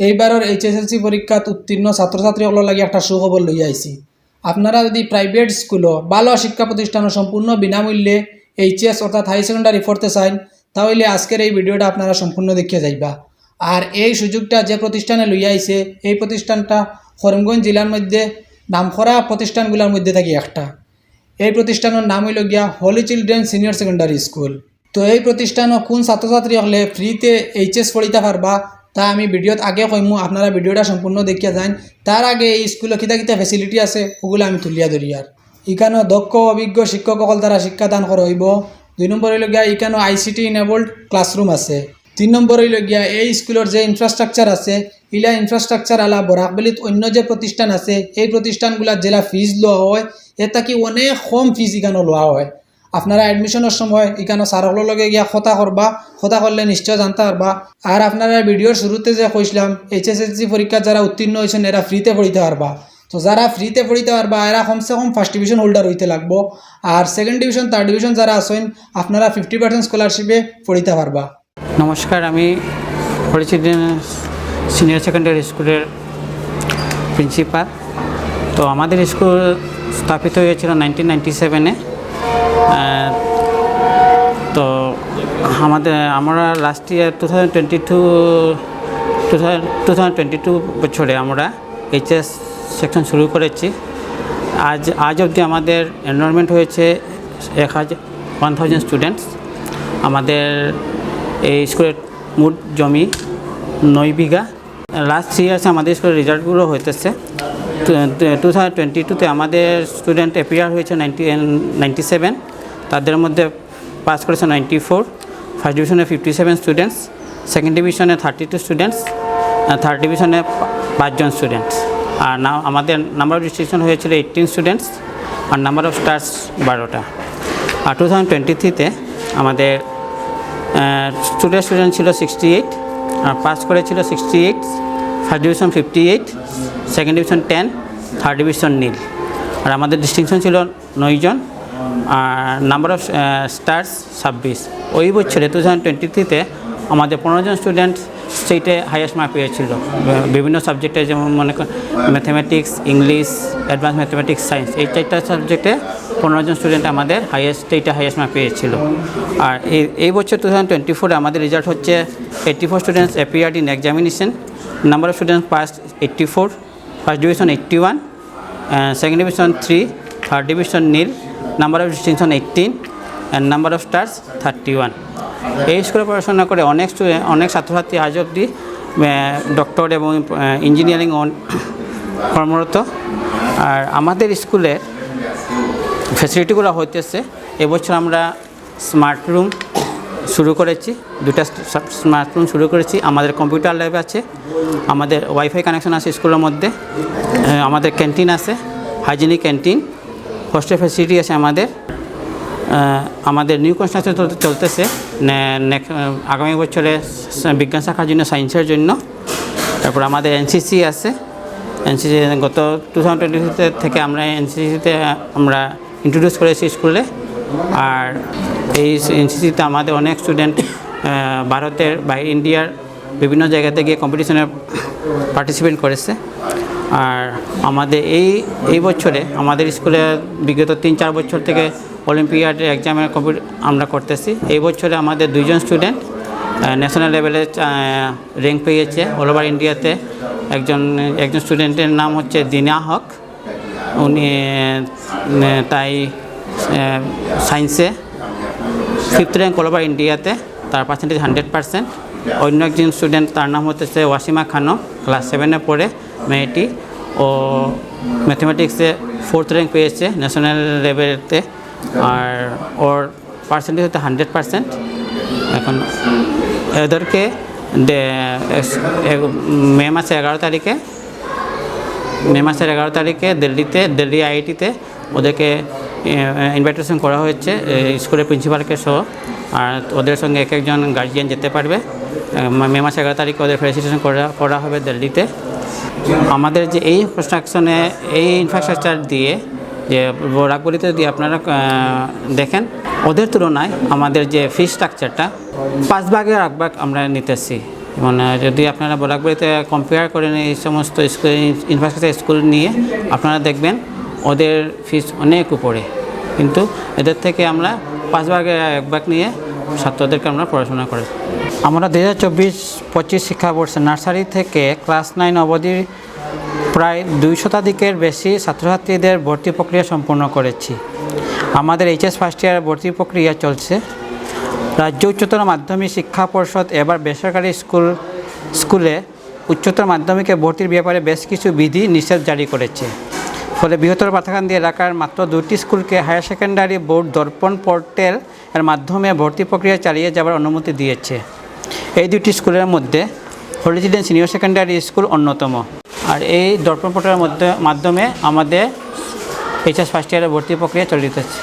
এইবারের এইচএসএলসি পরীক্ষাত উত্তীর্ণ ছাত্রছাত্রীগুলোর লাগে একটা সুখবর লইয়া আইছি। আপনারা যদি প্রাইভেট স্কুলও ভালো শিক্ষা প্রতিষ্ঠানও সম্পূর্ণ বিনামূল্যে এইচএস অর্থাৎ হাই সেকেন্ডারি পড়তে চান, তাহলে আজকের এই ভিডিওটা আপনারা সম্পূর্ণ দেখিয়ে যাইবা। আর এই সুযোগটা যে প্রতিষ্ঠানে লইয়া আইছে, এই প্রতিষ্ঠানটা করিমগঞ্জ জেলার মধ্যে নামকরা প্রতিষ্ঠানগুলোর মধ্যে থাকি একটা। এই প্রতিষ্ঠানের নাম হইল গিয়া holy children senior secondary school. তো এই প্রতিষ্ঠানও কোন ছাত্রছাত্রী হলে ফ্রিতে এইচএস পড়িতে পারবা তা আমি ভিডিওত আগে কইমু, আপনারা ভিডিওটা সম্পূর্ণ দেখিয়া যান। তার আগে এই স্কুলে কিতা কিতা ফেসিলিটি আছে ওগুলো আমি তুলিয়া ধরি। আর ইখানো দক্ষ অভিজ্ঞ শিক্ষকসকল দ্বারা শিক্ষাদান করা হইব। 2 নম্বর হইল গিয়া ইখানো আইসিটি ইনেবলড ক্লাসরুম আছে। 3 নম্বর হইল গিয়া এই স্কুলের যে ইনফ্রাস্ট্রাকচার আছে, ইলা ইনফ্রাস্ট্রাকচার আলা বরাকবেলিত অন্য যে প্রতিষ্ঠান আছে এই প্রতিষ্ঠানগুলোর জেলা ফিজ লওয়া হয় এটা কি অনেক কম ফিজ ইখানো লওয়া হয়। আপনারা অ্যাডমিশনের সময় এখানে স্যারগুলোর লগে গিয়া কথা করবা, কথা করলে নিশ্চয় জানতে পারবা। আর আপনারা ভিডিওর শুরুতে যে কইছিলাম এইচএসএলসি পরীক্ষা যারা উত্তীর্ণ হয়েছেন এরা ফ্রিতে পড়িতে পারবা। তো যারা ফ্রিতে পড়িতে পারবা এরা কমসে কম ফার্স্ট ডিভিশন হোল্ডার হইতে লাগবো। আর সেকেন্ড ডিভিশন থার্ড ডিভিশন যারা আছেন আপনারা 50% স্কলারশিপে পড়িতে পারবা। নমস্কার, আমি হোলি চিলড্রেন সিনিয়র সেকেন্ডারি স্কুলের প্রিন্সিপাল। তো আমাদের স্কুল স্থাপিত হয়েছিল 1997-এ। তো আমরা লাস্ট ইয়ার 2022 বছরে আমরা এইচএস সেকশন শুরু করেছি। আজ অবধি আমাদের এনরোলমেন্ট হয়েছে 1000 স্টুডেন্টস। আমাদের এই স্কুলের মোট জমি 9 বিঘা। লাস্ট 3 ইয়ার্সে আমাদের স্কুলের রেজাল্টগুলো হইতেছে। 2022-তে আমাদের স্টুডেন্ট অ্যাপিয়ার হয়েছে 97, তাদের মধ্যে পাস করেছে 94, ফার্স্ট ডিভিশনে 57 স্টুডেন্টস, সেকেন্ড ডিভিশনে 32 স্টুডেন্টস, থার্ড ডিভিশনে 5 জন স্টুডেন্টস। আর আমাদের নাম্বার অফ ডিস্ট্রিকশন হয়েছিল 18 স্টুডেন্টস আর নাম্বার অফ স্টার্স 12টা। আর 2023-তে আমাদের স্টুডেন্ট ছিল 68, আর পাস করেছিল 68, first division 58, second division 10, third division nil. আর আমাদের ডিস্টিংশন ছিল 9 জন আর নাম্বার অফ স্টার্স 26। ওই বছরে 2023-তে আমাদের 15 জন স্টুডেন্ট স্টেটে হাইয়েস্ট মার্ক পেয়েছিল বিভিন্ন সাবজেক্টে, যেমন মনে করেন mathematics, English, advance mathematics, science. এই 4টা সাবজেক্টে 15 জন স্টুডেন্ট আমাদের স্টেটে হাইয়েস্ট মার্ক পেয়েছিল। আর এই বছর 2024-এ আমাদের রেজাল্ট হচ্ছে 84 students appeared in examination, number of students pass 84, first division 81, second division 3, third division nil, number of distinction 18 and number of stars 31। এই স্কুলে পড়াশোনা করে অনেক ছাত্রছাত্রী আজ অবধি ডক্টর এবং ইঞ্জিনিয়ারিং কর্মরত। আর আমাদের স্কুলের ফ্যাসিলিটিগুলো হইতেছে, এবছর আমরা স্মার্ট রুম শুরু করেছি, 2টা স্মার্ট রুম শুরু করেছি। আমাদের কম্পিউটার ল্যাব আছে, আমাদের ওয়াইফাই কানেকশন আছে স্কুলের মধ্যে, আমাদের ক্যান্টিন আছে, হাইজেনিক ক্যান্টিন, হোস্টেল ফ্যাসিলিটি আছে। আমাদের নিউ কনস্ট্রাকশন চলতেছে আগামী বছরে বিজ্ঞান শাখার জন্য, সায়েন্সের জন্য। তারপর আমাদের এনসিসি আছে, এনসিসি গত 2020 থেকে আমরা এনসিসিতে আমরা ইন্ট্রোডিউস করেছি স্কুলে। আর এই এনসিসিতে আমাদের অনেক স্টুডেন্ট ভারতের বাইরে, ইন্ডিয়ার বিভিন্ন জায়গাতে গিয়ে কম্পিটিশনে পার্টিসিপেট করেছে। আর আমাদের এই বছরে আমাদের স্কুলে বিগত 3-4 বছর থেকে অলিম্পিয়াডের এক্সামের আমরা করতেছি। এই বছরে আমাদের 2 জন স্টুডেন্ট ন্যাশনাল লেভেলে র্যাঙ্ক পেয়েছে অল ওভার ইন্ডিয়াতে। একজন স্টুডেন্টের নাম হচ্ছে দিনা হক, উনি তাই সায়েন্সে 5th র্যাঙ্ক অল ওভার ইন্ডিয়াতে, তার পার্সেন্টেজ 100%। অন্য একজন স্টুডেন্ট, তার নাম হচ্ছে ওয়াসিমা খানম, ক্লাস 7-এ পড়ে মেয়েটি, ও ম্যাথামেটিক্সে 4th র্যাঙ্ক পেয়েছে ন্যাশনাল লেভেলেতে। আর ওর পার্সেন্টেজ হচ্ছে 100%। এখন এদেরকে মে মাসের 11 তারিখে দিল্লি আইআইটিতে ওদেরকে ইনভাইটেশন করা হয়েছে স্কুলের প্রিন্সিপালকে সহ। আর ওদের সঙ্গে একজন গার্জিয়ান যেতে পারবে। মে মাসের 11 তারিখে ওদের ফেলিসিটেশন করা হবে দিল্লিতে। আমাদের যে এই কনস্ট্রাকশনে, এই ইনফ্রাস্ট্রাকচার দিয়ে যে রাগবলিতে যদি আপনারা দেখেন, ওদের তুলনায় আমাদের যে ফি স্ট্রাকচারটা 5 ভাগের 1 ভাগ আমরা নিতেছি। মানে যদি আপনারা বরাকবাড়িতে কম্পেয়ার করেন এই সমস্ত স্কুল ইনফ্রাস্ট্রাকচার স্কুল নিয়ে আপনারা দেখবেন ওদের ফিস অনেক উপরে, কিন্তু এদের থেকে আমরা 5 ভাগে 1 ভাগ নিয়ে ছাত্রদেরকে আমরা পড়াশোনা করি। আমরা 2024-25 শিক্ষাবর্ষে নার্সারি থেকে ক্লাস 9 অবধি প্রায় 2 শতাধিকের বেশি ছাত্রছাত্রীদের ভর্তি প্রক্রিয়া সম্পন্ন করেছি। আমাদের এইচএস ফার্স্ট ইয়ার ভর্তি প্রক্রিয়া চলছে। রাজ্য উচ্চতর মাধ্যমিক শিক্ষা পর্ষদ এবার বেসরকারি স্কুলে উচ্চতর মাধ্যমিকে ভর্তির ব্যাপারে বেশ কিছু বিধি নিষেধ জারি করেছে। ফলে বৃহত্তর পাথাকান্দি এলাকার মাত্র 2টি স্কুলকে হায়ার সেকেন্ডারি বোর্ড দর্পণ পোর্টাল এর মাধ্যমে ভর্তি প্রক্রিয়া চালিয়ে যাওয়ার অনুমতি দিয়েছে। এই 2টি স্কুলের মধ্যে হলিজিডেন সিনিয়র সেকেন্ডারি স্কুল অন্যতম। আর এই দর্পণ পোর্টালের মাধ্যমে আমাদের এইচএস ফার্স্ট ইয়ারের ভর্তি প্রক্রিয়া চলিতেছে।